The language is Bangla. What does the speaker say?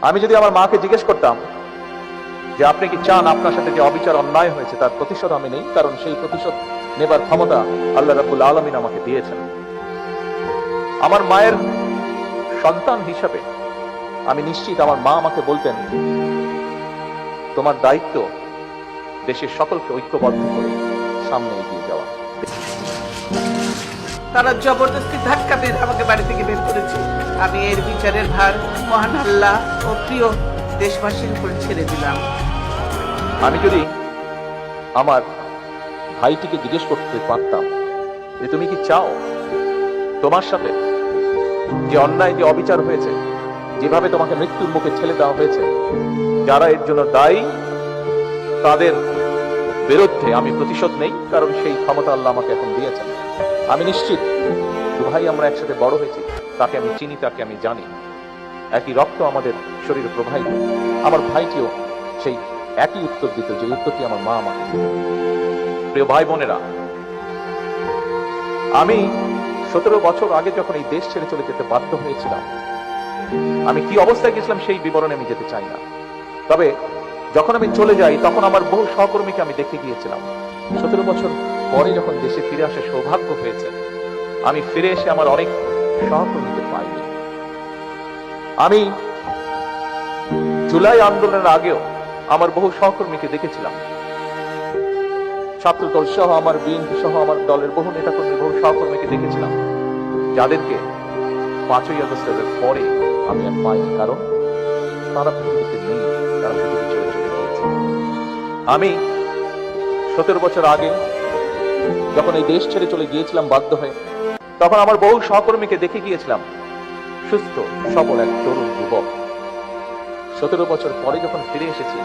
আমি যদি আমার মাকে জিজ্ঞেস করতাম যে আপনি কি চান আপনার সাথে যে অবিচার অন্যায় হয়েছে তার প্রতিশোধ আমি নেই, কারণ সেই প্রতিশোধ নেবার ক্ষমতা আল্লাহ রাব্বুল আলামিন আমাকে দিয়েছেন। আমার মায়ের সন্তান হিসাবে আমি নিশ্চিত আমার মা আমাকে বলতেন, তোমার দায়িত্ব দেশের সকলকে ঐক্যবদ্ধ করে সামনে এগিয়ে যাওয়া। তারা জবরদস্তি ধাক্কা দিয়ে আমাকে বাড়ি থেকে বের করেছে। আমি এর বিচারের ভার মহান আল্লাহ ও প্রিয় দেশবাসীর উপর ছেড়ে দিলাম। আমি যদি আমার ভাইটিকে জিজ্ঞেস করতে পারতাম যে তুমি কি চাও তোমার সাথে যে অন্যায় যে অবিচার হয়েছে, যেভাবে তোমাকে মৃত্যুর মুখে ঠেলে দেওয়া হয়েছে, যারা এর জন্য দায়ী তাদের বিরুদ্ধে আমি প্রতিশোধ নেই, কারণ সেই ক্ষমতা আল্লাহ আমাকে এখন দিয়েছেন। আমি নিশ্চিত ভাই আমরা একসাথে বড় হয়েছি, তাকে আমি চিনি, তাকে আমি জানি, একই রক্ত আমাদের শরীরে প্রবাহিত। আমার ভাইটিও সেই একই উত্তর দিত যে উত্তরটি আমার মা আমাকে দিত। প্রিয় ভাই বোনেরা, আমি 17 বছর আগে যখন এই দেশ ছেড়ে চলে যেতে বাধ্য হয়েছিলাম, আমি কি অবস্থায় গেছিলাম সেই বিবরণে আমি যেতে চাই না। তবে যখন আমি চলে যাই তখন আমার বহু সহকর্মীকে আমি দেখে গিয়েছিলাম। 17 বছর পরে যখন দেশে ফিরে আসার সৌভাগ্য হয়েছে, আমি ফিরে এসে আমার অনেক সহকর্মীকে পাইনি। আমি জুলাই আন্দোলনের আগেও আমার বহু সহকর্মীকে দেখেছিলাম, ছাত্রদল সহ, আমার বিএনপি সহ, আমার দলের বহু নেতাকর্মী, বহু সহকর্মীকে দেখেছিলাম, যাদেরকে 5ই আগস্টের পরে আমি আর পাইনি, কারণ তারা পৃথিবীতে নেই, তারা পৃথিবী ছেড়ে চলে গিয়েছে। আমি 17 বছর আগে যখন এই দেশ ছেড়ে চলে গিয়েছিলাম বাধ্য হয়ে, তখন আমার বহু সহকর্মীকে দেখে গিয়েছিলাম সুস্থ সবল এক তরুণ যুবক। 17 বছর পরে যখন ফিরে এসেছি,